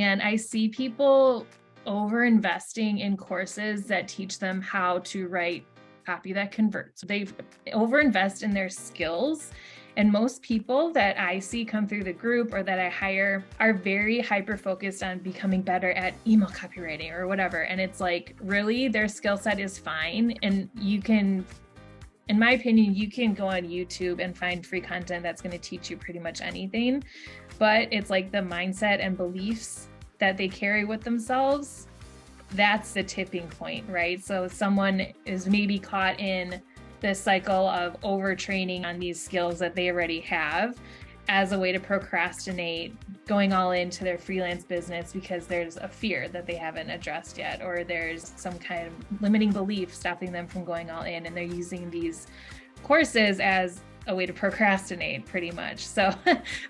And I see people over investing in courses that teach them how to write copy that converts. They overinvest in their skills. And most people that I see come through the group or that I hire are very hyper-focused on becoming better at email copywriting or whatever. And it's like, really, their skill set is fine. And you can, in my opinion, you can go on YouTube and find free content that's going to teach you pretty much anything. But it's like the mindset and beliefs that they carry with themselves, that's the tipping point, right? So someone is maybe caught in this cycle of overtraining on these skills that they already have as a way to procrastinate going all into their freelance business because there's a fear that they haven't addressed yet, or there's some kind of limiting belief stopping them from going all in, and they're using these courses as a way to procrastinate pretty much. So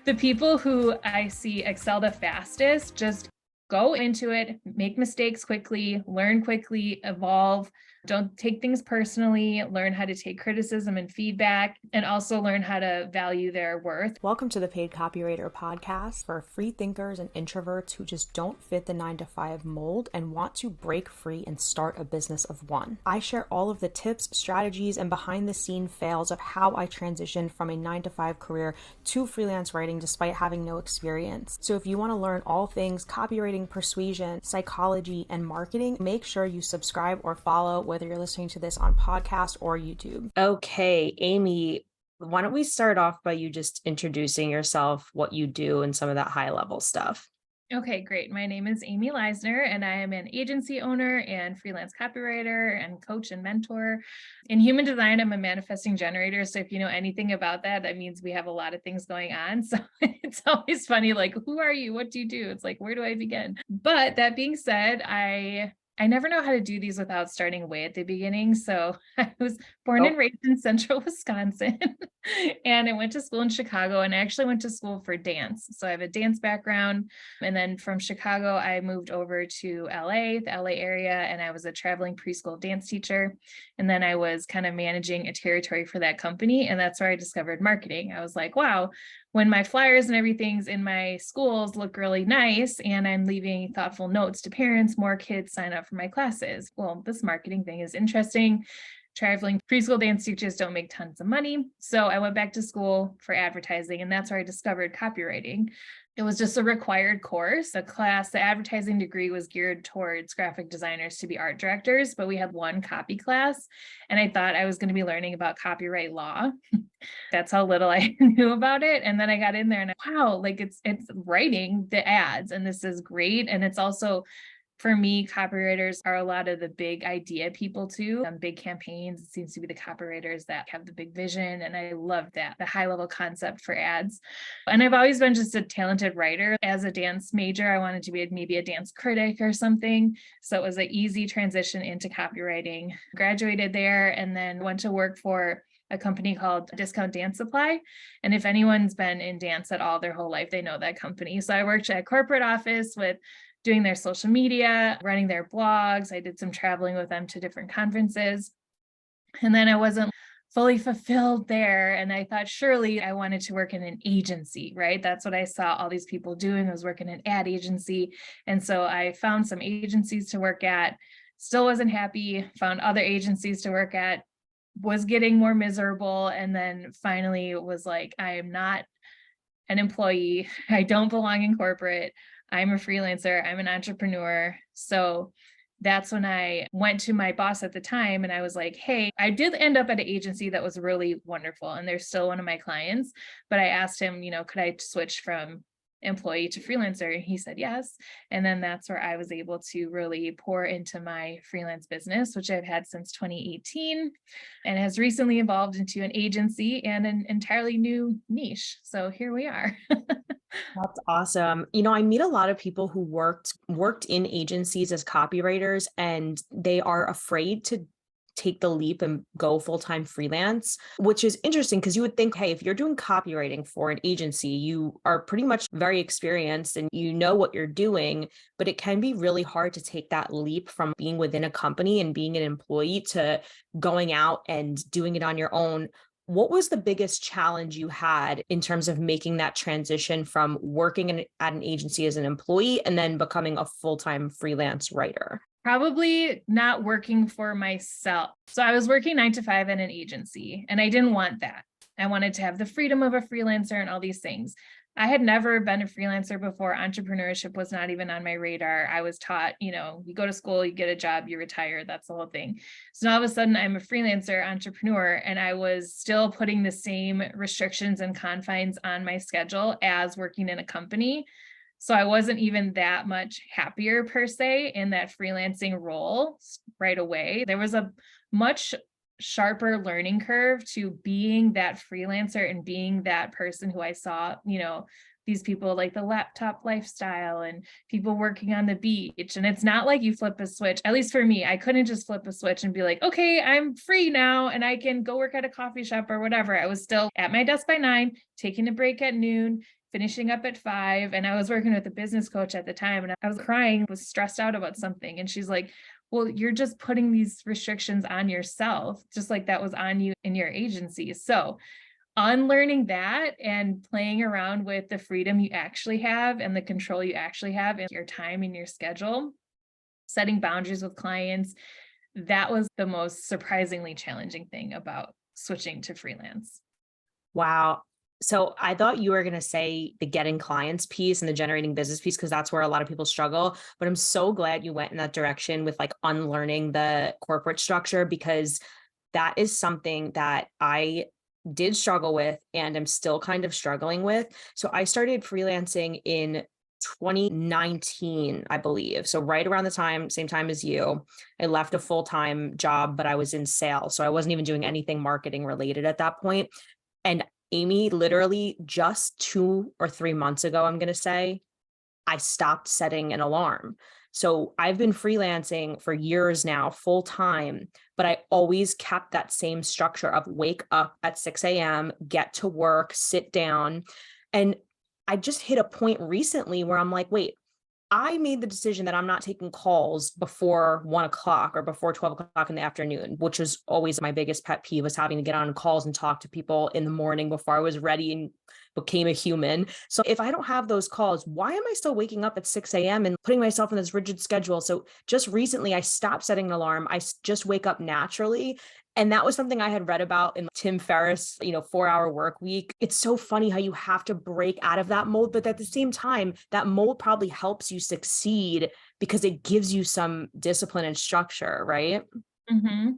the people who I see excel the fastest just go into it, make mistakes quickly, learn quickly, evolve. Don't take things personally, learn how to take criticism and feedback, and also learn how to value their worth. Welcome to the Paid Copywriter Podcast for free thinkers and introverts who just don't fit the 9-to-5 mold and want to break free and start a business of one. I share all of the tips, strategies, and behind the scene fails of how I transitioned from a 9-to-5 career to freelance writing despite having no experience. So if you want to learn all things copywriting, persuasion, psychology, and marketing, make sure you subscribe or follow whether you're listening to this on podcast or YouTube. Okay, Amy, why don't we start off by you just introducing yourself, what you do, and some of that high level stuff. Okay, great. My name is Amy Leisner, and I am an agency owner and freelance copywriter and coach and mentor. In human design, I'm a manifesting generator. So if you know anything about that, that means we have a lot of things going on. So it's always funny, like, who are you? What do you do? It's like, where do I begin? But that being said, I never know how to do these without starting way at the beginning. So I was born and raised in central Wisconsin, and I went to school in Chicago, and I actually went to school for dance. So I have a dance background. And then from Chicago, I moved over to LA, the LA area, and I was a traveling preschool dance teacher. And then I was kind of managing a territory for that company. And that's where I discovered marketing. I was like, wow, when my flyers and everything's in my schools look really nice and I'm leaving thoughtful notes to parents, more kids sign up for my classes. Well, this marketing thing is interesting. Traveling preschool dance teachers don't make tons of money. So I went back to school for advertising, and that's where I discovered copywriting. It was just a required course. The advertising degree was geared towards graphic designers to be art directors, but we had one copy class, and I thought I was going to be learning about copyright law. That's how little I knew about it. And then I got in there and wow, like it's writing the ads, and this is great. And it's also, for me, copywriters are a lot of the big idea people too. Big campaigns, it seems to be the copywriters that have the big vision. And I love that, the high level concept for ads. And I've always been just a talented writer. As a dance major, I wanted to be maybe a dance critic or something. So it was an easy transition into copywriting. Graduated there and then went to work for a company called Discount Dance Supply. And if anyone's been in dance at all their whole life, they know that company. So I worked at a corporate office with doing their social media, running their blogs. I did some traveling with them to different conferences. And then I wasn't fully fulfilled there. And I thought, surely I wanted to work in an agency, right? That's what I saw all these people doing. I was working in an ad agency. And so I found some agencies to work at, still wasn't happy, found other agencies to work at, was getting more miserable. And then finally was like, I am not an employee. I don't belong in corporate. I'm a freelancer. I'm an entrepreneur. So that's when I went to my boss at the time and I was like, hey, I did end up at an agency that was really wonderful and they're still one of my clients. But I asked him, could I switch from employee to freelancer? And he said yes. And then that's where I was able to really pour into my freelance business, which I've had since 2018 and has recently evolved into an agency and an entirely new niche. So here we are. That's awesome. I meet a lot of people who worked in agencies as copywriters, and they are afraid to take the leap and go full-time freelance, which is interesting because you would think, hey, if you're doing copywriting for an agency, you are pretty much very experienced and you know what you're doing, but it can be really hard to take that leap from being within a company and being an employee to going out and doing it on your own. What was the biggest challenge you had in terms of making that transition from working at an agency as an employee and then becoming a full-time freelance writer? Probably not working for myself. So I was working 9 to 5 in an agency, and I didn't want that. I wanted to have the freedom of a freelancer and all these things. I had never been a freelancer before. Entrepreneurship was not even on my radar. I was taught, you go to school, you get a job, you retire. That's the whole thing. So now all of a sudden I'm a freelancer entrepreneur, and I was still putting the same restrictions and confines on my schedule as working in a company. So I wasn't even that much happier per se in that freelancing role right away. There was a much sharper learning curve to being that freelancer and being that person who I saw, these people like the laptop lifestyle and people working on the beach. And it's not like you flip a switch. At least for me, I couldn't just flip a switch and be like, okay, I'm free now and I can go work at a coffee shop or whatever. I was still at my desk by 9, taking a break at noon, finishing up at 5. And I was working with a business coach at the time, and I was crying, was stressed out about something. And she's like, well, you're just putting these restrictions on yourself, just like that was on you in your agency. So unlearning that and playing around with the freedom you actually have and the control you actually have in your time and your schedule, setting boundaries with clients, that was the most surprisingly challenging thing about switching to freelance. Wow. So I thought you were going to say the getting clients piece and the generating business piece, because that's where a lot of people struggle. But I'm so glad you went in that direction with like unlearning the corporate structure, because that is something that I did struggle with and I'm still kind of struggling with. So I started freelancing in 2019, I believe. So right around the same time as you. I left a full-time job, but I was in sales. So I wasn't even doing anything marketing related at that point. And Amy, literally just 2 or 3 months ago, I'm going to say, I stopped setting an alarm. So I've been freelancing for years now, full time, but I always kept that same structure of wake up at 6 a.m., get to work, sit down. And I just hit a point recently where I'm like, wait, I made the decision that I'm not taking calls before 1 o'clock or before 12 o'clock in the afternoon, which was always my biggest pet peeve, was having to get on calls and talk to people in the morning before I was ready and became a human. So if I don't have those calls, why am I still waking up at 6 a.m. and putting myself in this rigid schedule? So just recently I stopped setting an alarm. I just wake up naturally. And that was something I had read about in Tim Ferriss, 4-hour work week. It's so funny how you have to break out of that mold, but at the same time, that mold probably helps you succeed because it gives you some discipline and structure, right? Mm-hmm.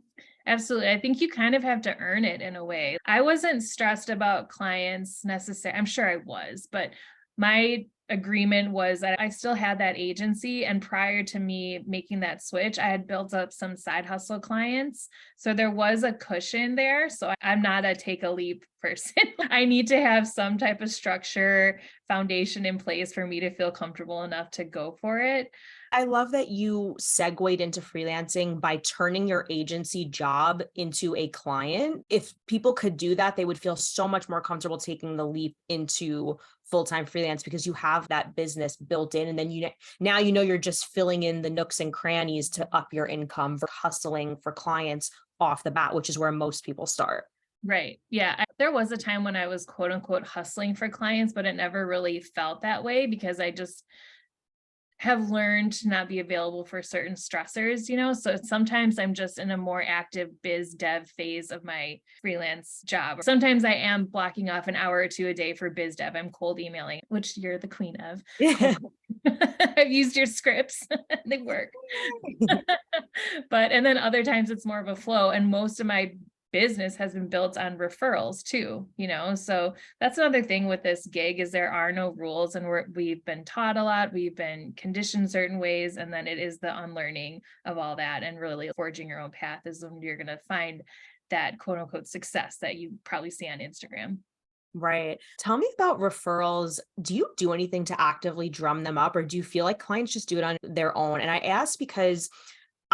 Absolutely. I think you kind of have to earn it in a way. I wasn't stressed about clients necessarily. I'm sure I was, but my agreement was that I still had that agency. And prior to me making that switch, I had built up some side hustle clients. So there was a cushion there. So I'm not a take a leap person. I need to have some type of structure, foundation in place for me to feel comfortable enough to go for it. I love that you segued into freelancing by turning your agency job into a client. If people could do that, they would feel so much more comfortable taking the leap into full-time freelance, because you have that business built in. And then now you're just filling in the nooks and crannies to up your income for hustling for clients off the bat, which is where most people start. Right. Yeah. There was a time when I was quote unquote hustling for clients, but it never really felt that way because I just have learned to not be available for certain stressors, so sometimes I'm just in a more active biz dev phase of my freelance job. Sometimes I am blocking off an hour or 2 a day for biz dev. I'm cold emailing, which you're the queen of. Yeah. I've used your scripts. They work. And then other times it's more of a flow, and most of my business has been built on referrals too, so that's another thing with this gig is there are no rules, and we've been taught a lot, we've been conditioned certain ways, and then it is the unlearning of all that and really forging your own path is when you're going to find that quote unquote success that you probably see on Instagram. Right. Tell me about referrals. Do you do anything to actively drum them up, or do you feel like clients just do it on their own? And I ask because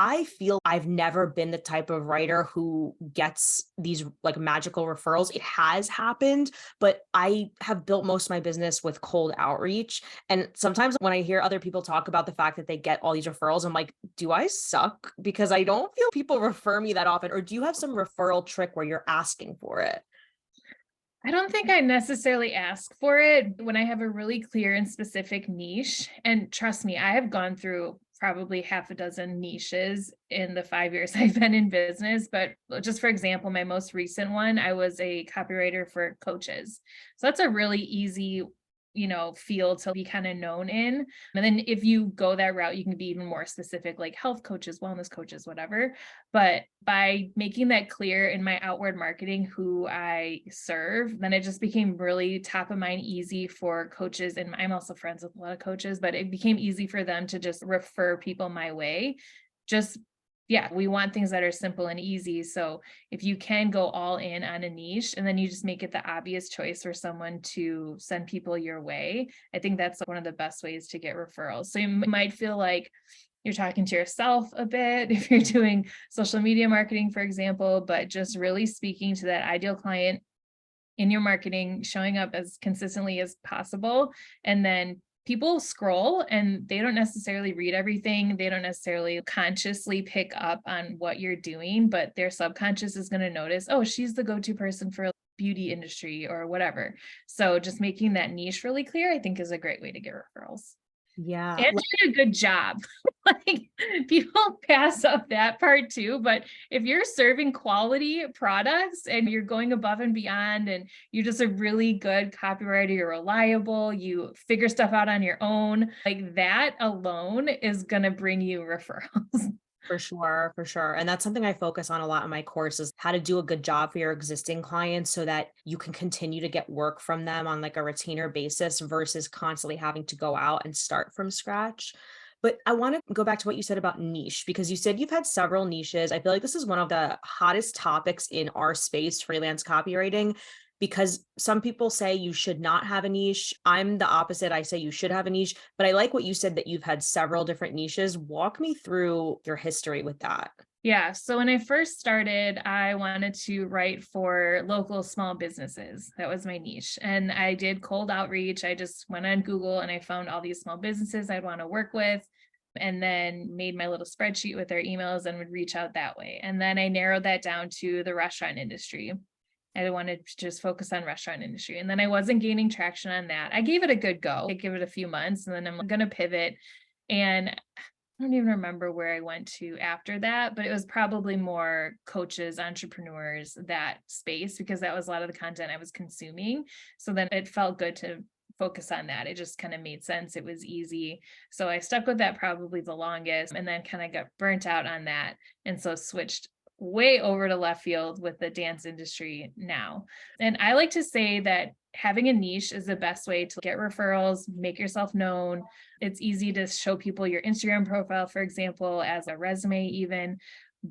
I feel I've never been the type of writer who gets these like magical referrals. It has happened, but I have built most of my business with cold outreach. And sometimes when I hear other people talk about the fact that they get all these referrals, I'm like, do I suck? Because I don't feel people refer me that often. Or do you have some referral trick where you're asking for it? I don't think I necessarily ask for it when I have a really clear and specific niche. And trust me, I have gone through probably half a dozen niches in the 5 years I've been in business. But just for example, my most recent one, I was a copywriter for coaches. So that's a really easy, field to be kind of known in. And then if you go that route, you can be even more specific, like health coaches, wellness coaches, whatever. But by making that clear in my outward marketing, who I serve, then it just became really top of mind, easy for coaches. And I'm also friends with a lot of coaches, but it became easy for them to just refer people my way. Just, yeah, we want things that are simple and easy. So if you can go all in on a niche and then you just make it the obvious choice for someone to send people your way, I think that's one of the best ways to get referrals. So you might feel like you're talking to yourself a bit if you're doing social media marketing, for example, but just really speaking to that ideal client in your marketing, showing up as consistently as possible. And then people scroll and they don't necessarily read everything. They don't necessarily consciously pick up on what you're doing, but their subconscious is going to notice, oh, she's the go-to person for beauty industry or whatever. So just making that niche really clear, I think, is a great way to get referrals. Yeah. And doing a good job. Like, people pass up that part too, but if you're serving quality products and you're going above and beyond and you're just a really good copywriter, you're reliable, you figure stuff out on your own, like that alone is going to bring you referrals. For sure, for sure. And that's something I focus on a lot in my courses, how to do a good job for your existing clients so that you can continue to get work from them on like a retainer basis versus constantly having to go out and start from scratch. But I want to go back to what you said about niche, because you said you've had several niches. I feel like this is one of the hottest topics in our space, freelance copywriting, because some people say you should not have a niche. I'm the opposite. I say you should have a niche, but I like what you said that you've had several different niches. Walk me through your history with that. Yeah. So when I first started, I wanted to write for local small businesses. That was my niche. And I did cold outreach. I just went on Google and I found all these small businesses I'd want to work with, and then made my little spreadsheet with their emails and would reach out that way. And then I narrowed that down to the restaurant industry. I wanted to just focus on restaurant industry. And then I wasn't gaining traction on that. I gave it a good go. I gave it a few months and then I'm going to pivot. And I don't even remember where I went to after that, but it was probably more coaches, entrepreneurs, that space, because that was a lot of the content I was consuming. So then it felt good to focus on that. It just kind of made sense. It was easy. So I stuck with that probably the longest, and then kind of got burnt out on that. And so switched way over to left field with the dance industry now. And I like to say that having a niche is the best way to get referrals, make yourself known. It's easy to show people your Instagram profile, for example, as a resume even.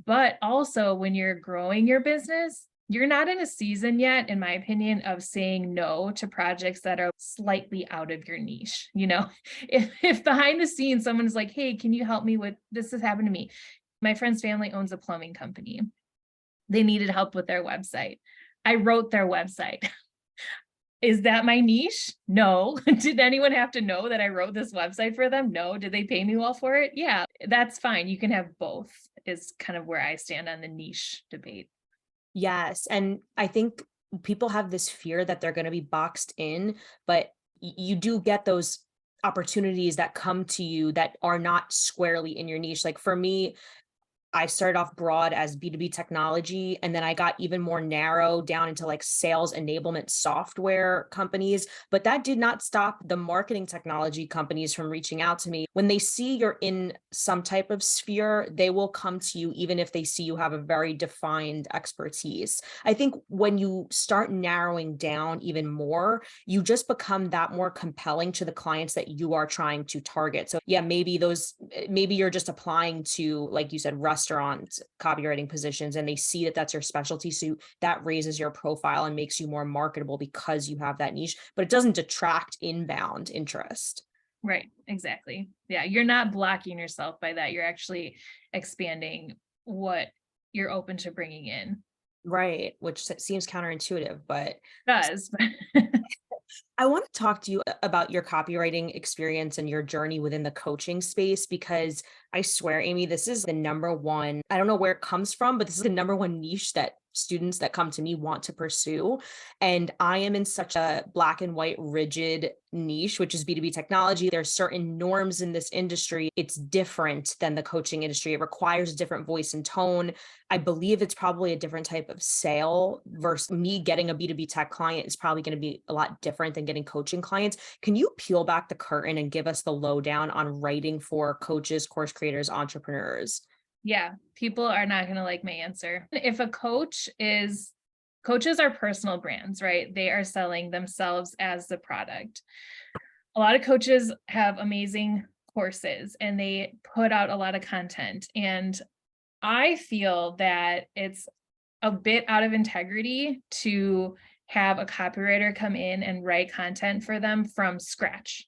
But also when you're growing your business, you're not in a season yet, in my opinion, of saying no to projects that are slightly out of your niche. If behind the scenes, someone's like, hey, can you help me with this? Has happened to me. My friend's family owns a plumbing company. They needed help with their website. I wrote their website. Is that my niche? No. Did anyone have to know that I wrote this website for them? No. Did they pay me well for it? Yeah, that's fine. You can have both, is kind of where I stand on the niche debate. Yes. And I think people have this fear that they're going to be boxed in, but you do get those opportunities that come to you that are not squarely in your niche. Like for me, I started off broad as B2B technology, and then I got even more narrow down into like sales enablement software companies. But that did not stop the marketing technology companies from reaching out to me. When they see you're in some type of sphere, they will come to you, even if they see you have a very defined expertise. I think when you start narrowing down even more, you just become that more compelling to the clients that you are trying to target. So yeah, maybe you're just applying to, like you said, restaurant copywriting positions, and they see that that's your specialty. So that raises your profile and makes you more marketable because you have that niche, but it doesn't detract inbound interest. Right. Exactly. Yeah. You're not blocking yourself by that. You're actually expanding what you're open to bringing in. Right. Which seems counterintuitive, but It does. I want to talk to you about your copywriting experience and your journey within the coaching space, because I swear, Amy, this is the number one, I don't know where it comes from, but this is the number one niche that students that come to me want to pursue. And I am in such a black and white, rigid niche, which is B2B technology. There's certain norms in this industry. It's different than the coaching industry. It requires a different voice and tone. I believe it's probably a different type of sale versus me getting a B2B tech client is probably going to be a lot different than getting coaching clients. Can you peel back the curtain and give us the lowdown on writing for coaches, course creators, entrepreneurs? Yeah, people are not going to like my answer. If a coaches are personal brands, right? They are selling themselves as the product. A lot of coaches have amazing courses and they put out a lot of content. And I feel that it's a bit out of integrity to have a copywriter come in and write content for them from scratch,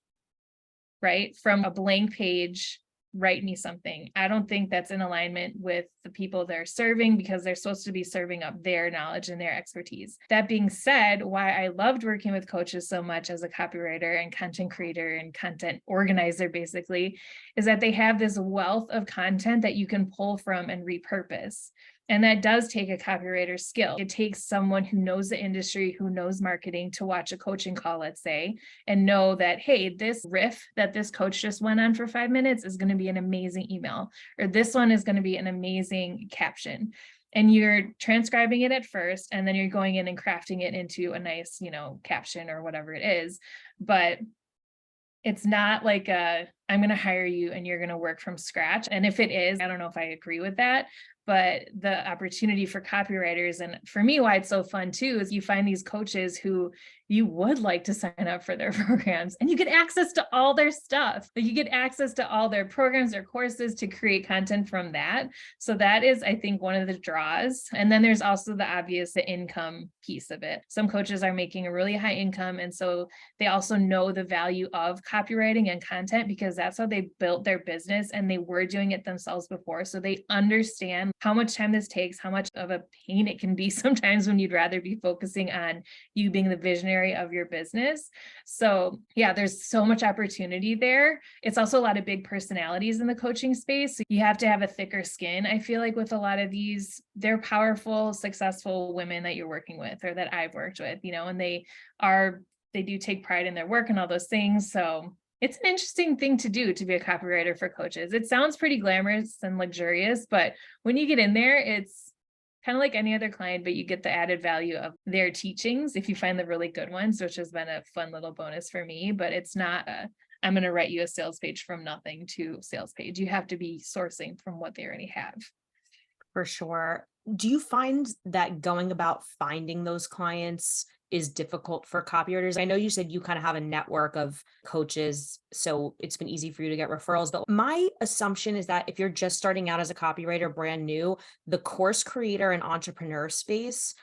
right? From a blank page, write me something. I don't think that's in alignment with the people they're serving because they're supposed to be serving up their knowledge and their expertise. That being said, why I loved working with coaches so much as a copywriter and content creator and content organizer, basically, is that they have this wealth of content that you can pull from and repurpose. And that does take a copywriter's skill. It takes someone who knows the industry, who knows marketing to watch a coaching call, let's say, and know that, hey, this riff that this coach just went on for 5 minutes is going to be an amazing email, or this one is going to be an amazing caption. And you're transcribing it at first, and then you're going in and crafting it into a nice, caption or whatever it is. But it's not like I'm going to hire you and you're going to work from scratch. And if it is, I don't know if I agree with that. But the opportunity for copywriters, and for me, why it's so fun too, is you find these coaches who you would like to sign up for their programs and you get access to all their stuff. Like you get access to all their programs, their courses to create content from that. So that is, I think, one of the draws. And then there's also the income piece of it. Some coaches are making a really high income. And so they also know the value of copywriting and content because that's how they built their business and they were doing it themselves before. So they understand how much time this takes, how much of a pain it can be sometimes when you'd rather be focusing on you being the visionary of your business. So yeah, there's so much opportunity there. It's also a lot of big personalities in the coaching space. So you have to have a thicker skin. I feel like with a lot of these, they're powerful, successful women that you're working with or that I've worked with, and they do take pride in their work and all those things. So it's an interesting thing to do to be a copywriter for coaches. It sounds pretty glamorous and luxurious, but when you get in there, it's kind of like any other client, but you get the added value of their teachings if you find the really good ones, which has been a fun little bonus for me. But it's not I'm going to write you a sales page from nothing to sales page. You have to be sourcing from what they already have. For sure. Do you find that going about finding those clients is difficult for copywriters? I know you said you kind of have a network of coaches, so it's been easy for you to get referrals. But my assumption is that if you're just starting out as a copywriter, brand new, the course creator and entrepreneur space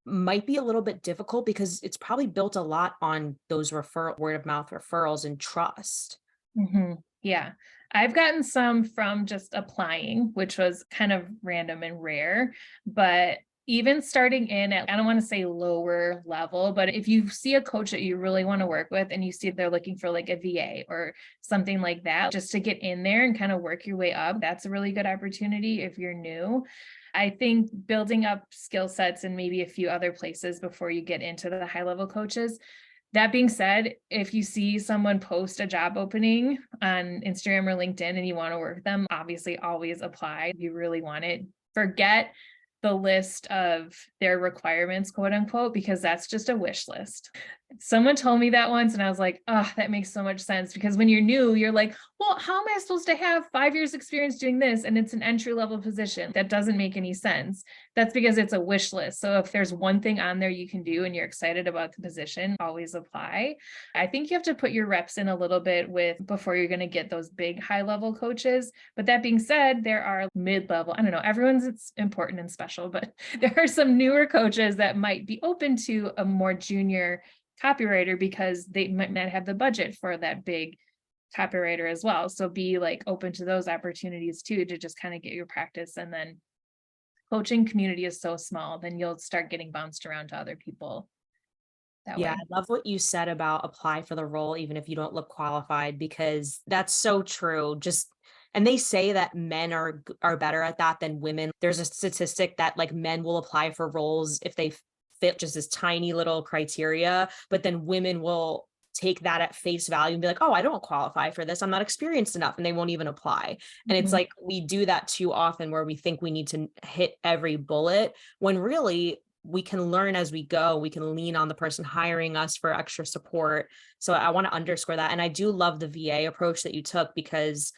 might be a little bit difficult because it's probably built a lot on those word of mouth referrals and trust. Mm-hmm. Yeah. I've gotten some from just applying, which was kind of random and rare, but even starting in at, I don't want to say lower level, but if you see a coach that you really want to work with and you see they're looking for like a VA or something like that, just to get in there and kind of work your way up, that's a really good opportunity if you're new. I think building up skill sets in maybe a few other places before you get into the high level coaches. That being said, if you see someone post a job opening on Instagram or LinkedIn and you want to work with them, obviously always apply if you really want it. Forget the list of their requirements, quote unquote, because that's just a wish list. Someone told me that once and I was like, oh, that makes so much sense. Because when you're new, you're like, well, how am I supposed to have 5 years experience doing this? And it's an entry level position. That doesn't make any sense. That's because it's a wish list. So if there's one thing on there you can do and you're excited about the position, always apply. I think you have to put your reps in a little bit before you're going to get those big high level coaches. But that being said, there are mid-level, I don't know, it's important and special, but there are some newer coaches that might be open to a more junior copywriter because they might not have the budget for that big copywriter as well. So be like open to those opportunities too, to just kind of get your practice. And then coaching community is so small, then you'll start getting bounced around to other people that way. I love what you said about apply for the role, even if you don't look qualified, because that's so true. Just And they say that men are better at that than women. There's a statistic that like men will apply for roles if they fit just this tiny little criteria, but then women will take that at face value and be like, oh, I don't qualify for this. I'm not experienced enough. And they won't even apply. And it's like, we do that too often where we think we need to hit every bullet when really we can learn as we go. We can lean on the person hiring us for extra support. So I want to underscore that. And I do love the VA approach that you took, because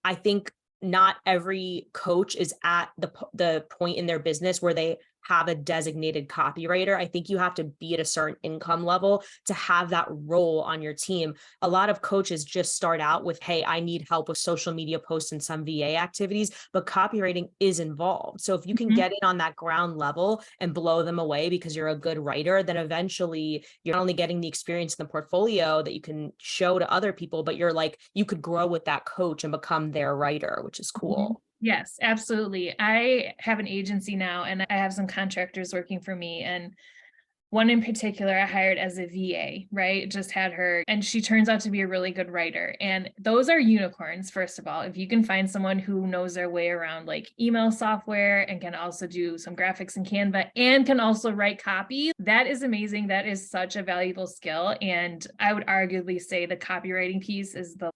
I think not every coach is at the point in their business where they have a designated copywriter. I think you have to be at a certain income level to have that role on your team. A lot of coaches just start out with, hey, I need help with social media posts and some VA activities, but copywriting is involved. So if you can get in on that ground level and blow them away because you're a good writer, then eventually you're not only getting the experience in the portfolio that you can show to other people, but you're like, you could grow with that coach and become their writer, which is cool. Yes, absolutely. I have an agency now and I have some contractors working for me, and one in particular I hired as a VA, right? Just had her, and she turns out to be a really good writer. And those are unicorns, first of all. If you can find someone who knows their way around like email software and can also do some graphics in Canva and can also write copy, that is amazing. That is such a valuable skill. And I would arguably say the copywriting piece is the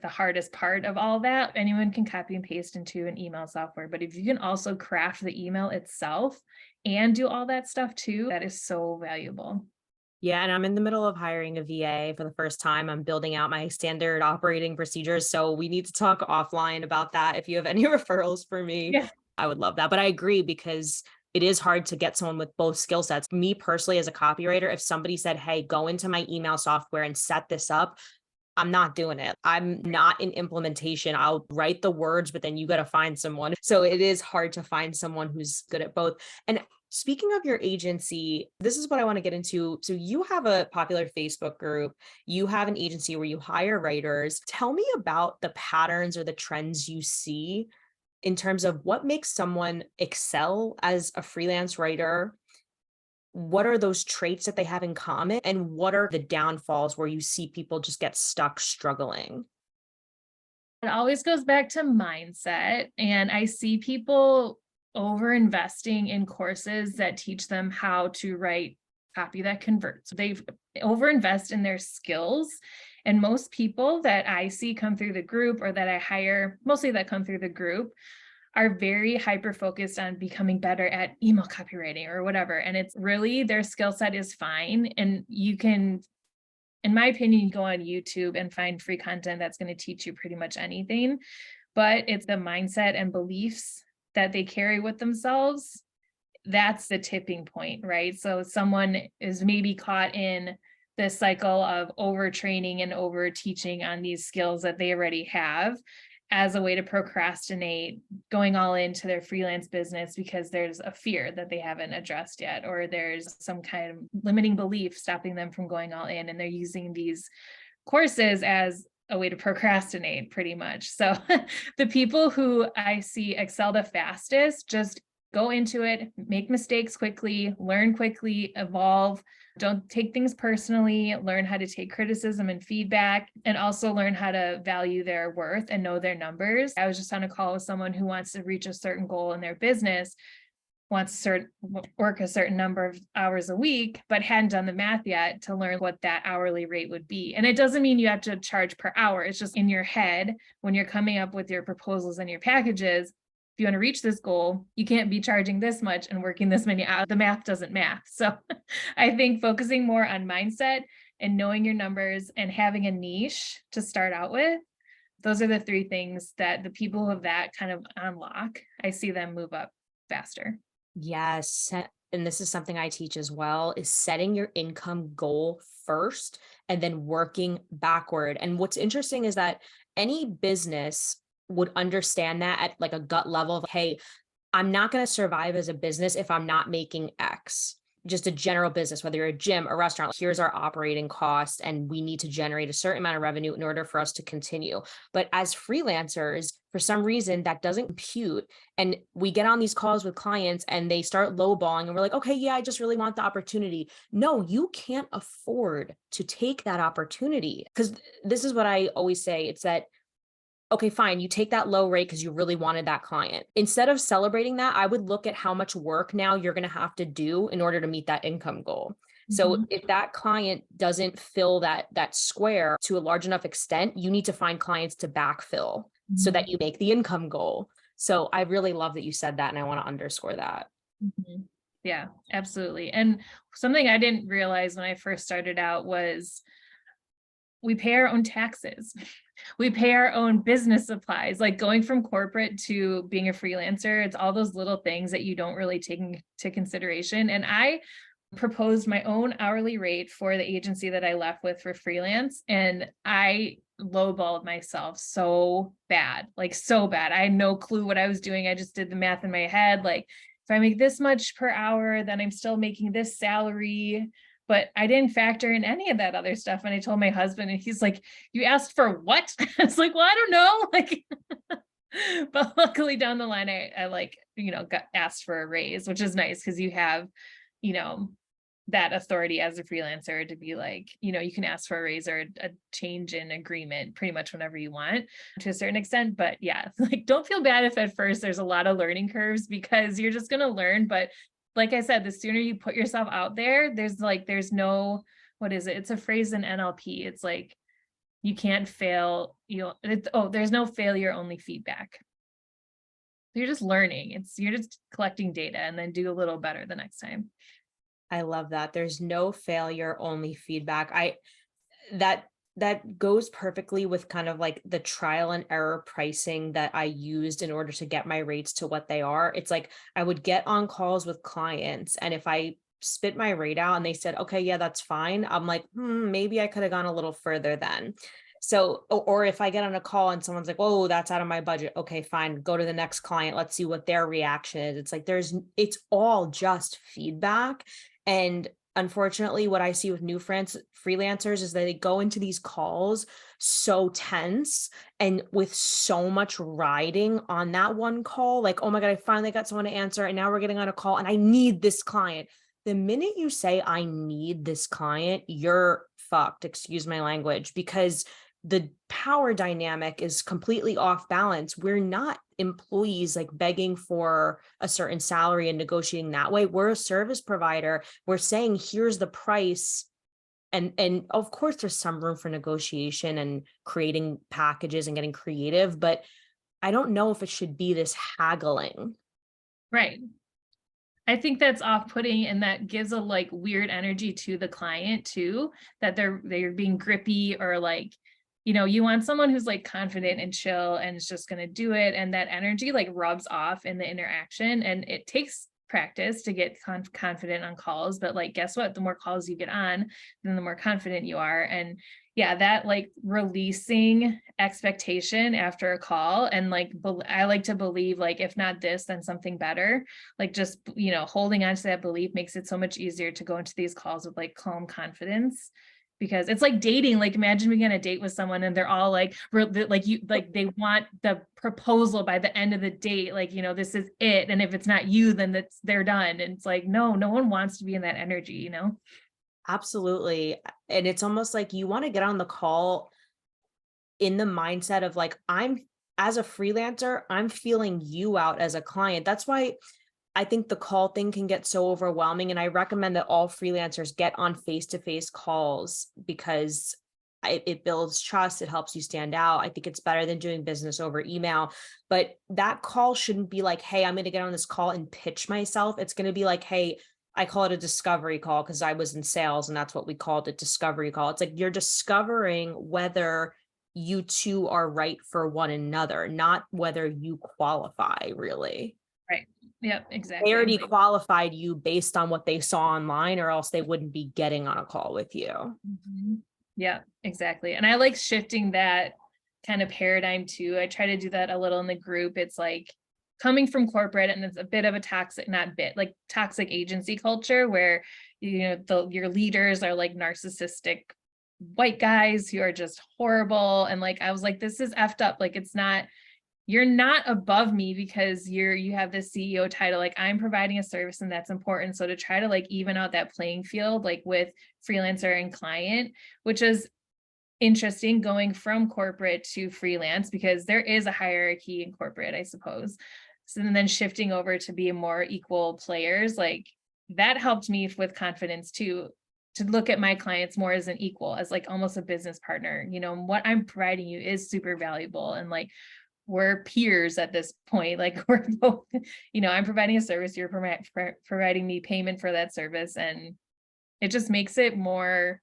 hardest part of all that. Anyone can copy and paste into an email software, but if you can also craft the email itself and do all that stuff too, that is so valuable. Yeah. And I'm in the middle of hiring a VA for the first time. I'm building out my standard operating procedures. So we need to talk offline about that. If you have any referrals for me, Yeah. I would love that. But I agree, because it is hard to get someone with both skill sets. Me personally, as a copywriter, if somebody said, hey, go into my email software and set this up, I'm not doing it. I'm not in implementation. I'll write the words, but then you got to find someone. So it is hard to find someone who's good at both. And speaking of your agency, this is what I want to get into. So you have a popular Facebook group. You have an agency where you hire writers. Tell me about the patterns or the trends you see in terms of what makes someone excel as a freelance writer. What are those traits that they have in common? And what are the downfalls where you see people just get stuck struggling? It always goes back to mindset. And I see people over investing in courses that teach them how to write copy that converts. They over invest in their skills. And most people that I see come through the group, or that I hire, mostly that come through the group, are very hyper focused on becoming better at email copywriting or whatever. And it's really, their skill set is fine. And you can, in my opinion, go on YouTube and find free content that's going to teach you pretty much anything. But it's the mindset and beliefs that they carry with themselves. That's the tipping point, right? So someone is maybe caught in this cycle of overtraining and over teaching on these skills that they already have, as a way to procrastinate going all into their freelance business because there's a fear that they haven't addressed yet, or there's some kind of limiting belief stopping them from going all in. And they're using these courses as a way to procrastinate pretty much. So the people who I see excel the fastest just go into it, make mistakes quickly, learn quickly, evolve. Don't take things personally, learn how to take criticism and feedback, and also learn how to value their worth and know their numbers. I was just on a call with someone who wants to reach a certain goal in their business, wants to work a certain number of hours a week, but hadn't done the math yet to learn what that hourly rate would be. And it doesn't mean you have to charge per hour. It's just in your head, when you're coming up with your proposals and your packages, if you want to reach this goal, you can't be charging this much and working this many hours. The math doesn't math. So I think focusing more on mindset and knowing your numbers and having a niche to start out with, those are the three things that the people who have that kind of unlock, I see them move up faster. Yes. And this is something I teach as well, is setting your income goal first and then working backward. And what's interesting is that any business would understand that at like a gut level of, hey, I'm not going to survive as a business if I'm not making X. Just a general business, whether you're a gym, a restaurant, here's our operating cost, and we need to generate a certain amount of revenue in order for us to continue. But as freelancers, for some reason, that doesn't compute. And we get on these calls with clients and they start lowballing and we're like, okay, yeah, I just really want the opportunity. No, you can't afford to take that opportunity. Because this is what I always say. It's that okay, fine, you take that low rate because you really wanted that client. Instead of celebrating that, I would look at how much work now you're going to have to do in order to meet that income goal. So Mhm. if that client doesn't fill that square to a large enough extent, you need to find clients to backfill so Mhm. that you make the income goal. So I really love that you said that, and I want to underscore that. Mhm. Yeah, absolutely. And something I didn't realize when I first started out was we pay our own taxes. We pay our own business supplies. Like going from corporate to being a freelancer, it's all those little things that you don't really take into consideration. And I proposed my own hourly rate for the agency that I left with for freelance, and I lowballed myself so bad, like so bad. I had no clue what I was doing. I just did the math in my head. Like, if I make this much per hour, then I'm still making this salary. But I didn't factor in any of that other stuff. And I told my husband, and he's like, "You asked for what?" It's like, "Well, I don't know." Like, but luckily down the line, I like, got asked for a raise, which is nice because you have, you know, that authority as a freelancer to be like, you can ask for a raise or a change in agreement pretty much whenever you want to a certain extent. But yeah, like don't feel bad if at first there's a lot of learning curves because you're just going to learn. But like I said, the sooner you put yourself out there, there's no, what is it? It's a phrase in NLP. It's like, you can't fail. There's no failure, only feedback. You're just learning. You're just collecting data and then do a little better the next time. I love that. There's no failure, only feedback. That goes perfectly with kind of like the trial and error pricing that I used in order to get my rates to what they are. It's like I would get on calls with clients, and if I spit my rate out and they said, okay, yeah, that's fine, I'm like, maybe I could have gone a little further then. So, or if I get on a call and someone's like, whoa, that's out of my budget. Okay, fine. Go to the next client. Let's see what their reaction is. It's like, it's all just feedback. And unfortunately, what I see with new freelancers is that they go into these calls so tense and with so much riding on that one call. Like, oh my God, I finally got someone to answer. And now we're getting on a call and I need this client. The minute you say, I need this client, you're fucked, excuse my language, because the power dynamic is completely off balance. We're not employees like begging for a certain salary and negotiating that way. We're a service provider. We're saying, here's the price. And of course, there's some room for negotiation and creating packages and getting creative, but I don't know if it should be this haggling. Right. I think that's off-putting, and that gives a like weird energy to the client too, that they're being grippy, or like, you want someone who's like confident and chill and is just going to do it. And that energy like rubs off in the interaction, and it takes practice to get confident on calls. But like, guess what? The more calls you get on, then the more confident you are. And yeah, that like releasing expectation after a call, and like, I like to believe like, if not this, then something better. Like just, holding on to that belief makes it so much easier to go into these calls with like calm confidence. Because it's like dating. Like imagine being on a date with someone and they're all like they want the proposal by the end of the date. Like, this is it. And if it's not you, then they're done. And it's like, no one wants to be in that energy, Absolutely. And it's almost like you want to get on the call in the mindset of like, as a freelancer, I'm feeling you out as a client. That's why I think the call thing can get so overwhelming. And I recommend that all freelancers get on face-to-face calls because it builds trust. It helps you stand out. I think it's better than doing business over email. But that call shouldn't be like, hey, I'm going to get on this call and pitch myself. It's going to be like, hey, I call it a discovery call because I was in sales and that's what we called it, discovery call. It's like you're discovering whether you two are right for one another, not whether you qualify really. Right. Yeah, They exactly. already qualified you based on what they saw online, or else they wouldn't be getting on a call with you. Mhm. Yeah, exactly. And I like shifting that kind of paradigm too. I try to do that a little in the group. It's like coming from corporate, and it's a bit of a toxic, not bit, like toxic agency culture where, your leaders are like narcissistic white guys who are just horrible. And like, I was like, this is effed up. Like, you're not above me because you have this CEO title. Like, I'm providing a service and that's important. So to try to like even out that playing field, like with freelancer and client, which is interesting going from corporate to freelance because there is a hierarchy in corporate, I suppose. So then shifting over to be more equal players, like that helped me with confidence too, to look at my clients more as an equal, as like almost a business partner. What I'm providing you is super valuable. And like, we're peers at this point. Like we're both, I'm providing a service, you're providing me payment for that service. And it just makes it more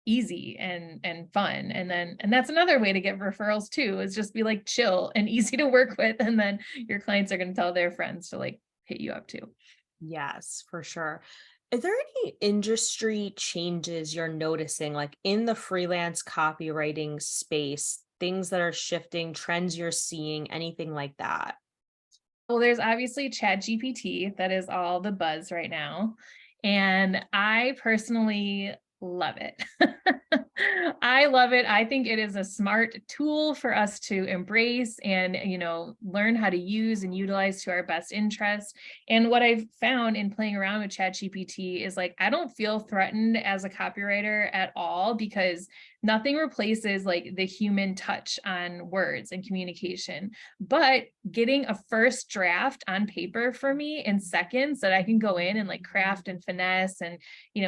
easy and fun. And that's another way to get referrals too, is just be like chill and easy to work with. And then your clients are going to tell their friends to like hit you up too. Yes, for sure. Are there any industry changes you're noticing, like in the freelance copywriting space, things that are shifting, trends you're seeing, anything like that? Well, there's obviously Chat GPT that is all the buzz right now. And I personally love it. I love it. I think it is a smart tool for us to embrace and, learn how to use and utilize to our best interest. And what I've found in playing around with ChatGPT is like, I don't feel threatened as a copywriter at all because nothing replaces like the human touch on words and communication. But getting a first draft on paper for me in seconds that I can go in and like craft and finesse and,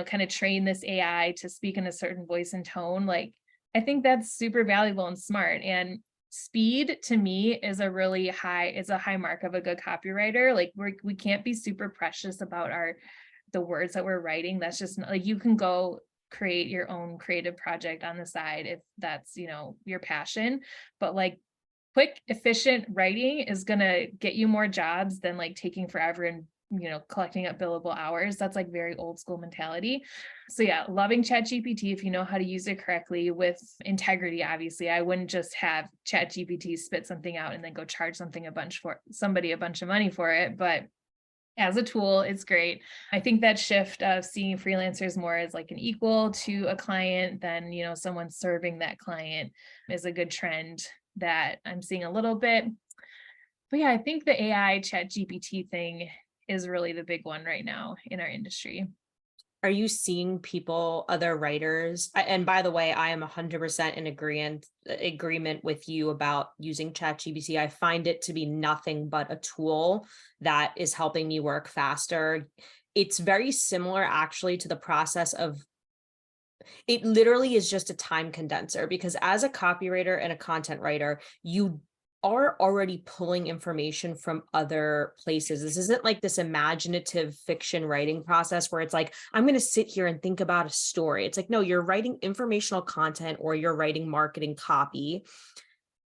kind of train this AI to speak in a certain voice and tone. Like, I think that's super valuable and smart. And speed to me is a high mark of a good copywriter. Like we can't be super precious about the words that we're writing. That's just like, you can go create your own creative project on the side if that's, your passion. But like quick, efficient writing is going to get you more jobs than like taking forever and, collecting up billable hours. That's like very old school mentality. So yeah, loving ChatGPT if you know how to use it correctly with integrity. Obviously, I wouldn't just have ChatGPT spit something out and then go charge somebody a bunch of money for it. But as a tool, it's great. I think that shift of seeing freelancers more as like an equal to a client than, someone serving that client is a good trend that I'm seeing a little bit. But yeah, I think the AI Chat GPT thing is really the big one right now in our industry. Are you seeing other writers? And by the way, I am 100% in agreement with you about using ChatGPT. I find it to be nothing but a tool that is helping me work faster. It's very similar actually to the process of, it literally is just a time condenser, because as a copywriter and a content writer, you are already pulling information from other places. This isn't like this imaginative fiction writing process where it's like, I'm going to sit here and think about a story. It's like, no, you're writing informational content or you're writing marketing copy,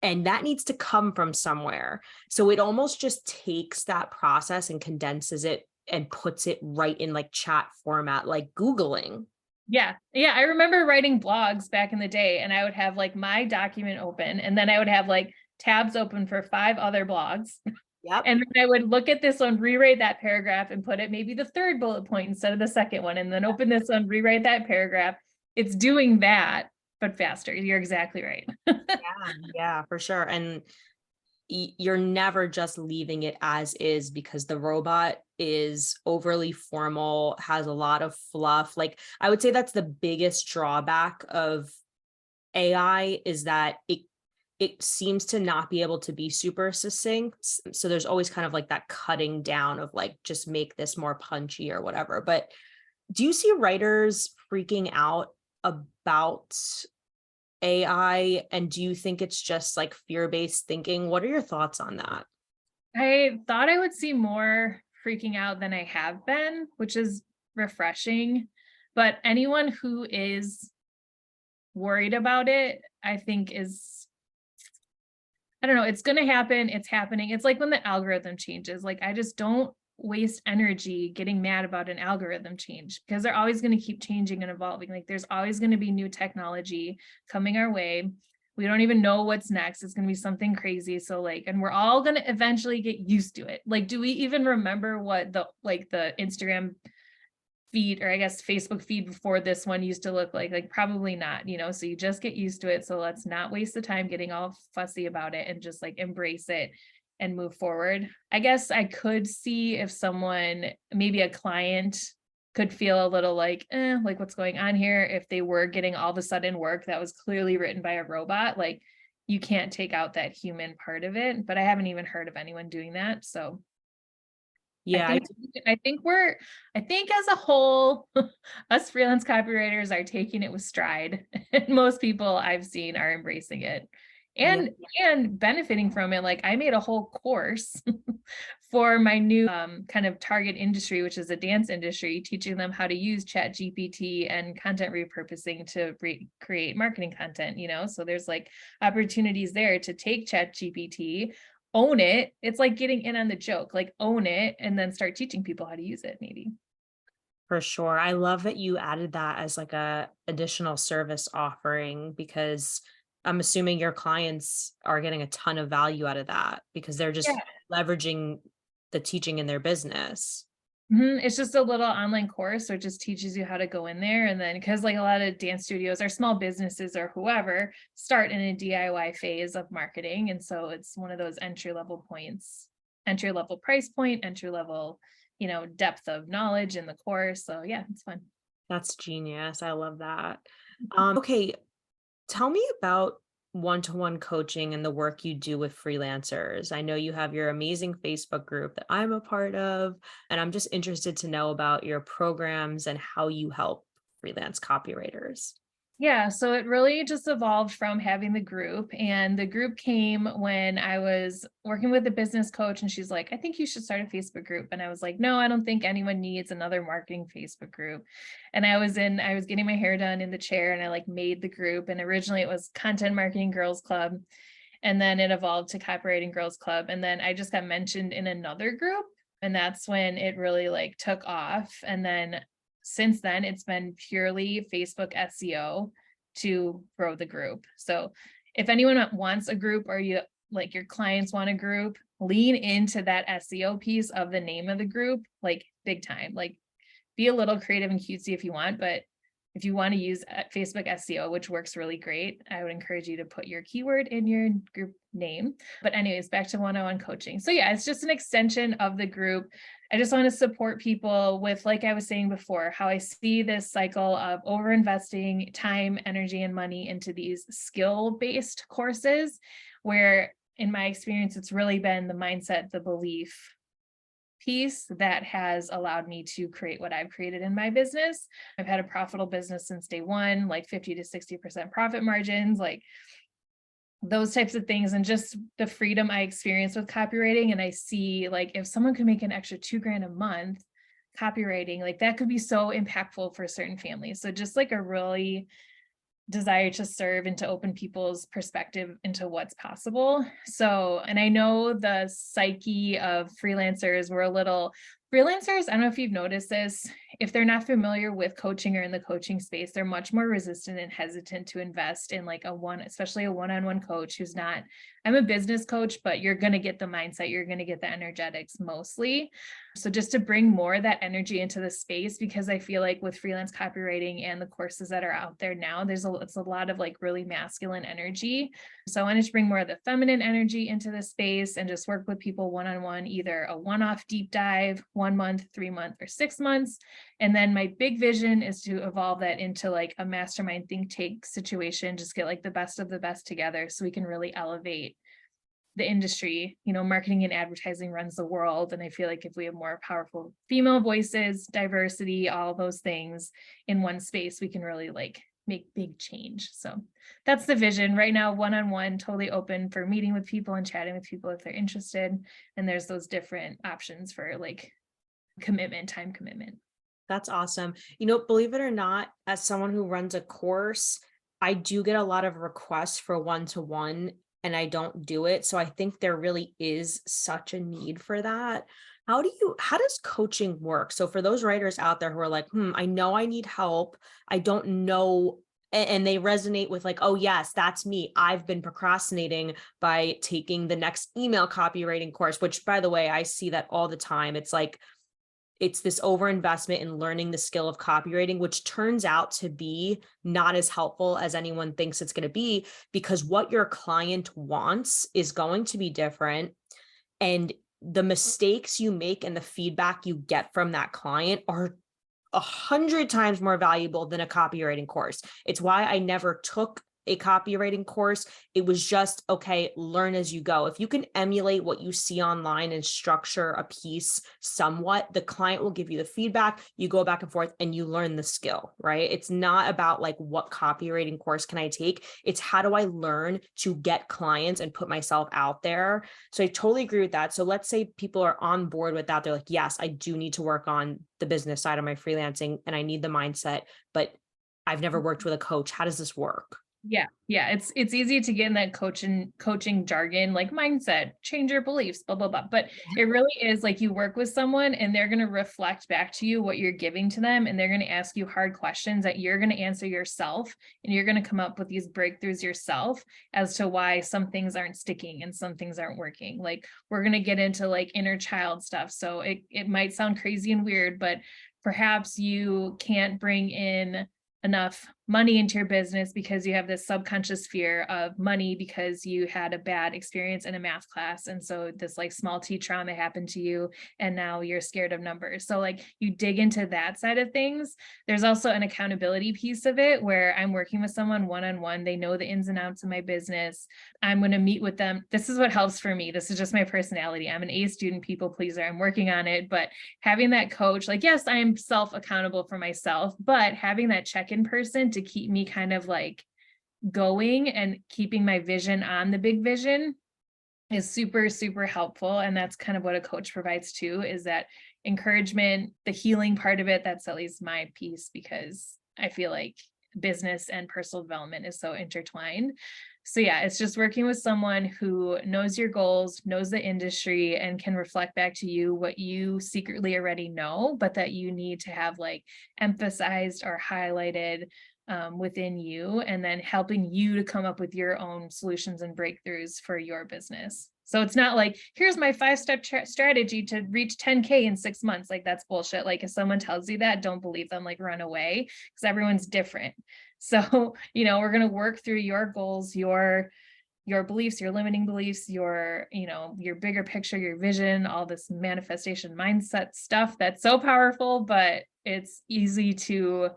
and that needs to come from somewhere. So it almost just takes that process and condenses it and puts it right in like chat format, like Googling. Yeah. Yeah. I remember writing blogs back in the day, and I would have like my document open, and then I would have like tabs open for 5 other blogs. Yep. And then I would look at this one, rewrite that paragraph and put it maybe the 3rd bullet point instead of the 2nd one, and then open this one, rewrite that paragraph. It's doing that, but faster. You're exactly right. Yeah, for sure. And you're never just leaving it as is, because the robot is overly formal, has a lot of fluff. Like, I would say that's the biggest drawback of AI, is that it seems to not be able to be super succinct. So there's always kind of like that cutting down of like, just make this more punchy or whatever. But do you see writers freaking out about AI? And do you think it's just like fear-based thinking? What are your thoughts on that? I thought I would see more freaking out than I have been, which is refreshing. But anyone who is worried about it, I think I don't know, it's going to happen. It's happening. It's like when the algorithm changes. Like, I just don't waste energy getting mad about an algorithm change, because they're always going to keep changing and evolving. Like, there's always going to be new technology coming our way. We don't even know what's next. It's going to be something crazy. So like, and we're all going to eventually get used to it. Like, do we even remember what the Instagram feed, or I guess Facebook feed before this one used to look like? Like, probably not, so you just get used to it. So let's not waste the time getting all fussy about it and just like embrace it and move forward. I guess I could see if someone, maybe a client could feel a little like what's going on here. If they were getting all of a sudden work that was clearly written by a robot, like you can't take out that human part of it. But I haven't even heard of anyone doing that. So Yeah, I think as a whole, us freelance copywriters are taking it with stride. And most people I've seen are embracing it yeah, and benefiting from it. Like I made a whole course for my new kind of target industry, which is the dance industry, teaching them how to use Chat GPT and content repurposing to create marketing content, So there's like opportunities there to take Chat GPT, own it. It's like getting in on the joke, like own it and then start teaching people how to use it maybe. for sure. I love that you added that as like a additional service offering, because I'm assuming your clients are getting a ton of value out of that because they're just leveraging the teaching in their business. It's just a little online course, so it just teaches you how to go in there. And then, because like a lot of dance studios or small businesses or whoever start in a DIY phase of marketing. And so it's one of those entry level price point, entry level, depth of knowledge in the course. So yeah, it's fun. That's genius. I love that. Okay, tell me about one-to-one coaching and the work you do with freelancers. I know you have your amazing Facebook group that I'm a part of, and I'm just interested to know about your programs and how you help freelance copywriters. Yeah, so it really just evolved from having the group, and the group came when I was working with a business coach, and she's like, I think you should start a Facebook group. And I was like, no, I don't think anyone needs another marketing Facebook group. And I was getting my hair done in the chair, and I like made the group. And originally it was Content Marketing Girls Club, and then it evolved to Copywriting Girls Club. And then I just got mentioned in another group, and that's when it really like took off. And then since then, it's been purely Facebook SEO to grow the group. So if anyone wants a group, or your clients want a group, lean into that SEO piece of the name of the group, like big time. Like be a little creative and cutesy if you want, but if you want to use Facebook SEO, which works really great, I would encourage you to put your keyword in your group name. But anyways, back to one-on-one coaching. So yeah, it's just an extension of the group. I just want to support people with, like I was saying before, how I see this cycle of overinvesting time, energy, and money into these skill-based courses, where in my experience, it's really been the mindset, the belief piece that has allowed me to create what I've created in my business. I've had a profitable business since day one, like 50 to 60% profit margins, like those types of things, and just the freedom I experience with copywriting. And I see like if someone could make an extra $2,000 a month copywriting, like that could be so impactful for certain families. So just like a really desire to serve and to open people's perspective into what's possible. So, and I know the psyche of freelancers, freelancers, I don't know if you've noticed this, if they're not familiar with coaching or in the coaching space, they're much more resistant and hesitant to invest in like especially a one-on-one coach who's not, I'm a business coach, but you're going to get the mindset, you're going to get the energetics mostly. So just to bring more of that energy into the space, because I feel like with freelance copywriting and the courses that are out there now, it's a lot of like really masculine energy. So I wanted to bring more of the feminine energy into the space and just work with people one-on-one, either a one-off deep dive, 1 month, 3 months, or 6 months. And then my big vision is to evolve that into like a mastermind think tank situation, just get like the best of the best together so we can really elevate the industry. Marketing and advertising runs the world. And I feel like if we have more powerful female voices, diversity, all those things in one space, we can really like make big change. So that's the vision right now. One-on-one, totally open for meeting with people and chatting with people if they're interested. And there's those different options for like time commitment. That's awesome. Believe it or not, as someone who runs a course, I do get a lot of requests for one-to-one, and I don't do it. So I think there really is such a need for that. How does coaching work? So for those writers out there who are like, I know I need help, I don't know, and they resonate with like, oh yes, that's me. I've been procrastinating by taking the next email copywriting course, which by the way, I see that all the time. It's this overinvestment in learning the skill of copywriting, which turns out to be not as helpful as anyone thinks it's going to be, because what your client wants is going to be different. And the mistakes you make and the feedback you get from that client are 100 times more valuable than a copywriting course. It's why I never took a copywriting course. It was just, okay, learn as you go. If you can emulate what you see online and structure a piece somewhat, the client will give you the feedback, you go back and forth and you learn the skill, right? It's not about like, what copywriting course can I take? It's how do I learn to get clients and put myself out there? So I totally agree with that. So let's say people are on board with that. They're like, yes, I do need to work on the business side of my freelancing and I need the mindset, but I've never worked with a coach. How does this work? Yeah. Yeah. It's easy to get in that coaching jargon, like mindset, change your beliefs, blah, blah, blah. But it really is like you work with someone and they're going to reflect back to you what you're giving to them. And they're going to ask you hard questions that you're going to answer yourself. And you're going to come up with these breakthroughs yourself as to why some things aren't sticking and some things aren't working. Like we're going to get into like inner child stuff. So it might sound crazy and weird, but perhaps you can't bring in enough money into your business because you have this subconscious fear of money because you had a bad experience in a math class. And so this like small T trauma happened to you and now you're scared of numbers. So like you dig into that side of things. There's also an accountability piece of it where I'm working with someone one-on-one. They know the ins and outs of my business. I'm going to meet with them. This is what helps for me. This is just my personality. I'm an A student, people pleaser. I'm working on it, but having that coach, like, yes, I'm self-accountable for myself, but having that check-in person to keep me kind of like going and keeping my vision on the big vision is super, super helpful. And that's kind of what a coach provides too, is that encouragement, the healing part of it. That's at least my piece, because I feel like business and personal development is so intertwined. So yeah, it's just working with someone who knows your goals, knows the industry, and can reflect back to you what you secretly already know, but that you need to have like emphasized or highlighted within you, and then helping you to come up with your own solutions and breakthroughs for your business. So it's not like, here's my 5-step strategy to reach 10K in 6 months. Like that's bullshit. Like if someone tells you that, don't believe them, like run away, because everyone's different. So, we're going to work through your goals, your beliefs, your limiting beliefs, your bigger picture, your vision, all this manifestation mindset stuff that's so powerful, but it's easy to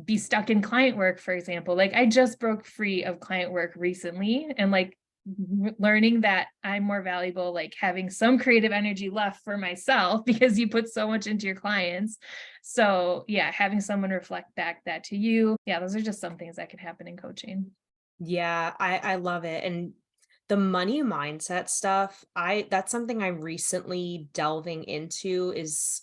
be stuck in client work, for example. Like I just broke free of client work recently, and like learning that I'm more valuable, like having some creative energy left for myself because you put so much into your clients. So yeah, having someone reflect back that to you. Yeah, those are just some things that can happen in coaching. Yeah, I love it. And the money mindset stuff, that's something I'm recently delving into. Is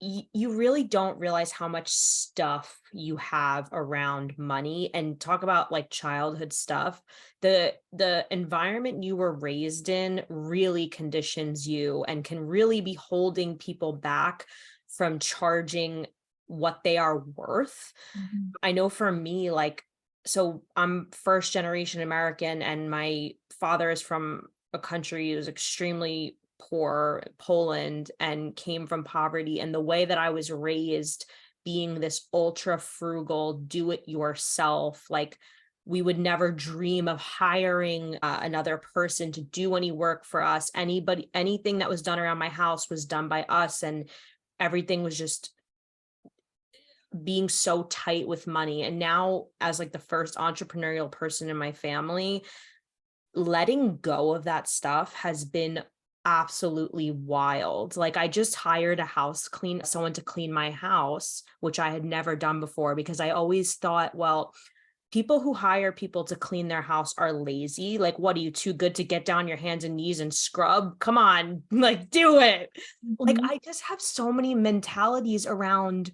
you really don't realize how much stuff you have around money. And talk about like childhood stuff. The environment you were raised in really conditions you and can really be holding people back from charging what they are worth. Mhm. I know for me, like, so I'm first generation American and my father is from a country that was extremely poor, Poland, and came from poverty. And the way that I was raised, being this ultra frugal, do it yourself, like we would never dream of hiring another person to do any work for us. Anything that was done around my house was done by us. And everything was just being so tight with money. And now, as like the first entrepreneurial person in my family, letting go of that stuff has been absolutely wild. Like I just hired someone to clean my house, which I had never done before, because I always thought, well, people who hire people to clean their house are lazy. Like, what are you, too good to get down your hands and knees and scrub? Come on, like do it. Like Mhm. I just have so many mentalities around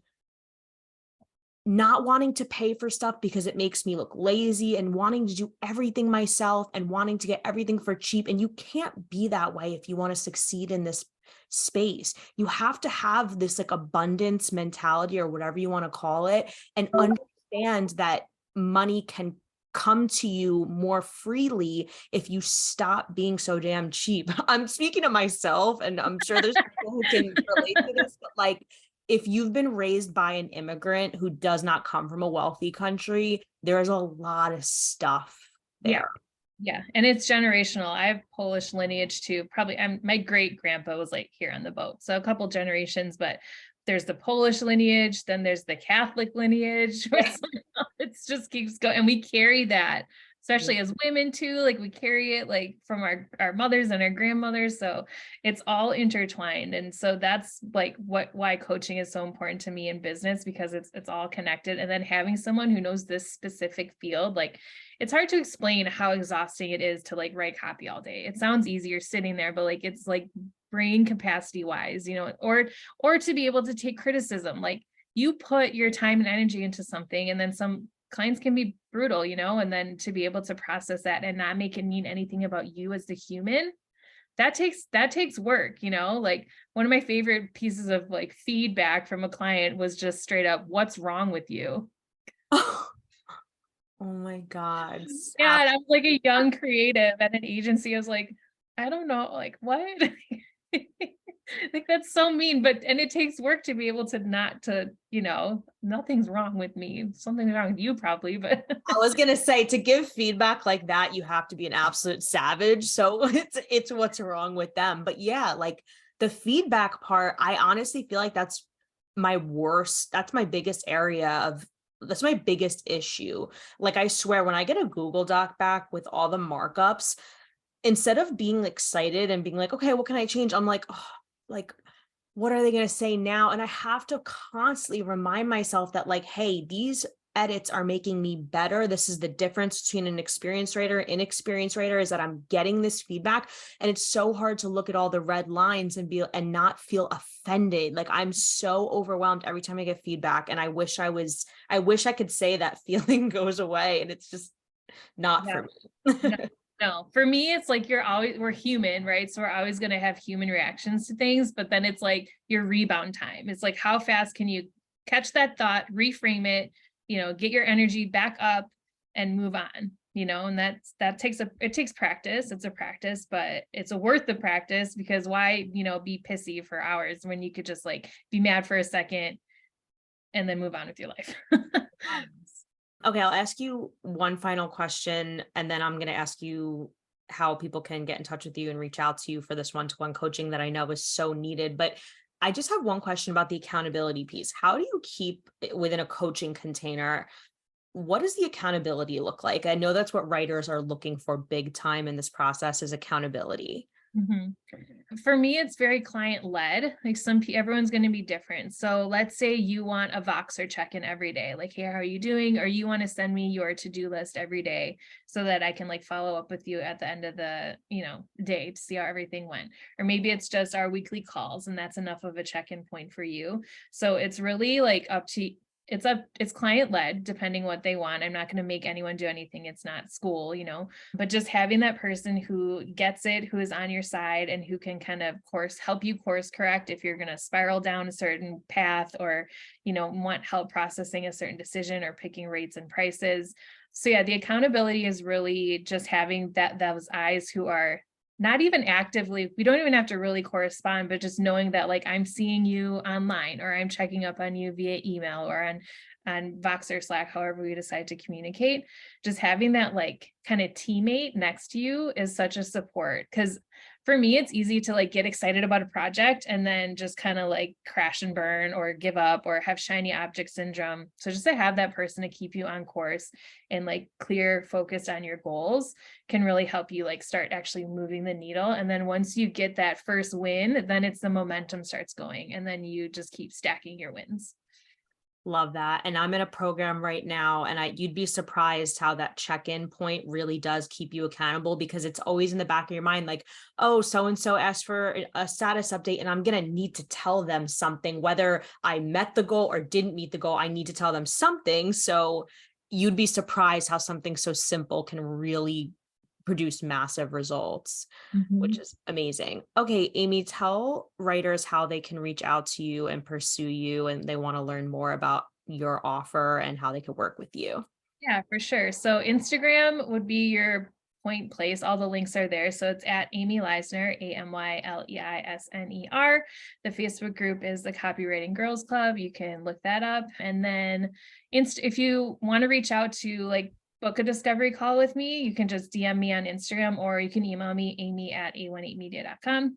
not wanting to pay for stuff because it makes me look lazy, and wanting to do everything myself and wanting to get everything for cheap. And you can't be that way if you want to succeed in this space. You have to have this like abundance mentality, or whatever you want to call it, and understand that money can come to you more freely if you stop being so damn cheap. I'm speaking to myself, and I'm sure there's people who can relate to this, but like, if you've been raised by an immigrant who does not come from a wealthy country, there's a lot of stuff Yeah. there. Yeah. And it's generational. I have Polish lineage too. Probably my great grandpa was like here on the boat. So a couple generations, but there's the Polish lineage, then there's the Catholic lineage. It's just keeps going. And we carry that, especially as women too, like we carry it like from our mothers and our grandmothers. So it's all intertwined. And so that's like why coaching is so important to me in business, because it's all connected. And then having someone who knows this specific field, like it's hard to explain how exhausting it is to like write copy all day. It sounds easier sitting there, but like it's like brain capacity wise, or to be able to take criticism. Like you put your time and energy into something, and then some clients can be brutal, and then to be able to process that and not make it mean anything about you as the human, that takes work, like one of my favorite pieces of like feedback from a client was just straight up, "What's wrong with you?" Oh my God. Yeah. And I'm like a young creative at an agency. I was like, I don't know, like what? Like that's so mean, and it takes work to be able to nothing's wrong with me. Something's wrong with you probably, but I was going to say, to give feedback like that, you have to be an absolute savage. So it's what's wrong with them. But yeah, like the feedback part, I honestly feel like that's my biggest that's my biggest issue. Like, I swear, when I get a Google Doc back with all the markups, instead of being excited and being like, okay, what can I change? I'm like, oh, like, what are they going to say now? And I have to constantly remind myself that like, hey, these edits are making me better. This is the difference between an experienced writer and inexperienced writer, is that I'm getting this feedback. And it's so hard to look at all the red lines and not feel offended. Like, I'm so overwhelmed every time I get feedback. And I wish I could say that feeling goes away, and it's just not for me. No, for me, it's like we're human, right? So we're always going to have human reactions to things, but then it's like your rebound time. It's like, how fast can you catch that thought, reframe it, get your energy back up and move on, and it takes practice. It's a practice, but it's worth the practice, because why, be pissy for hours when you could just like be mad for a second and then move on with your life. Okay, I'll ask you one final question, and then I'm going to ask you how people can get in touch with you and reach out to you for this one-to-one coaching that I know is so needed. But I just have one question about the accountability piece. How do you keep within a coaching container? What does the accountability look like? I know that's what writers are looking for big time in this process, is accountability. Mm-hmm. For me, it's very client led. Like everyone's going to be different. So let's say you want a Voxer check-in every day. Like, hey, how are you doing? Or you want to send me your to-do list every day so that I can like follow up with you at the end of the, day to see how everything went. Or maybe it's just our weekly calls, and that's enough of a check-in point for you. So it's really like it's client led, depending what they want. I'm not going to make anyone do anything. It's not school, but just having that person who gets it, who is on your side, and who can kind of help you course correct if you're going to spiral down a certain path, or, want help processing a certain decision or picking rates and prices. So yeah, the accountability is really just having those eyes who are not even actively, we don't even have to really correspond, but just knowing that like I'm seeing you online, or I'm checking up on you via email or on Voxer, Slack, however we decide to communicate. Just having that like kind of teammate next to you is such a support, because for me, it's easy to like get excited about a project and then just kind of like crash and burn or give up or have shiny object syndrome. So just to have that person to keep you on course and like clear, focused on your goals can really help you like start actually moving the needle. And then once you get that first win, then it's the momentum starts going, and then you just keep stacking your wins. Love that. And I'm in a program right now, and you'd be surprised how that check-in point really does keep you accountable, because it's always in the back of your mind, like, oh, so-and-so asked for a status update, and I'm going to need to tell them something, whether I met the goal or didn't meet the goal, I need to tell them something. So you'd be surprised how something so simple can really produce massive results, which is amazing. Okay, Amy, tell writers how they can reach out to you and pursue you, and they want to learn more about your offer and how they could work with you. Yeah, for sure. So Instagram would be your point place. All the links are there. So it's at Amy Leisner, AMYLEISNER. The Facebook group is the Copywriting Girls Club. You can look that up. And then if you want to reach out to like book a discovery call with me, you can just DM me on Instagram, or you can email me, amy@a18media.com.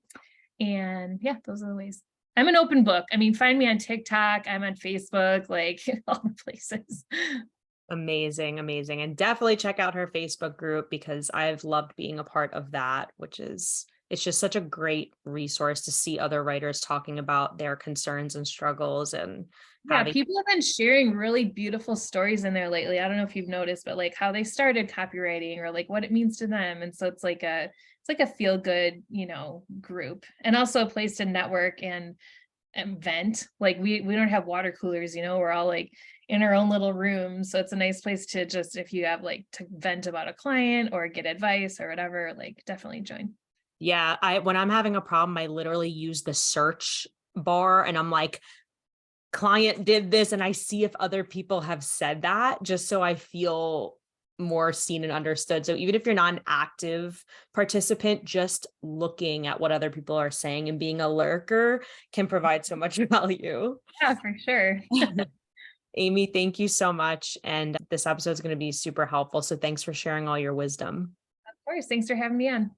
And yeah, those are the ways. I'm an open book. I mean, find me on TikTok. I'm on Facebook, like all the places. Amazing, amazing. And definitely check out her Facebook group because I've loved being a part of that, it's just such a great resource to see other writers talking about their concerns and struggles and Yeah, having. people have been sharing really beautiful stories in there lately. I don't know if you've noticed, but like how they started copywriting or like what it means to them. And so it's like a feel good, group, and also a place to network and vent. Like we don't have water coolers, we're all like in our own little rooms. So it's a nice place to just, if you have like to vent about a client or get advice or whatever, like definitely join. Yeah, when I'm having a problem, I literally use the search bar and I'm like, client did this, and I see if other people have said that, just so I feel more seen and understood. So even if you're not an active participant, just looking at what other people are saying and being a lurker can provide so much value. Yeah, for sure. Amy, thank you so much. And this episode is going to be super helpful. So thanks for sharing all your wisdom. Of course. Thanks for having me on.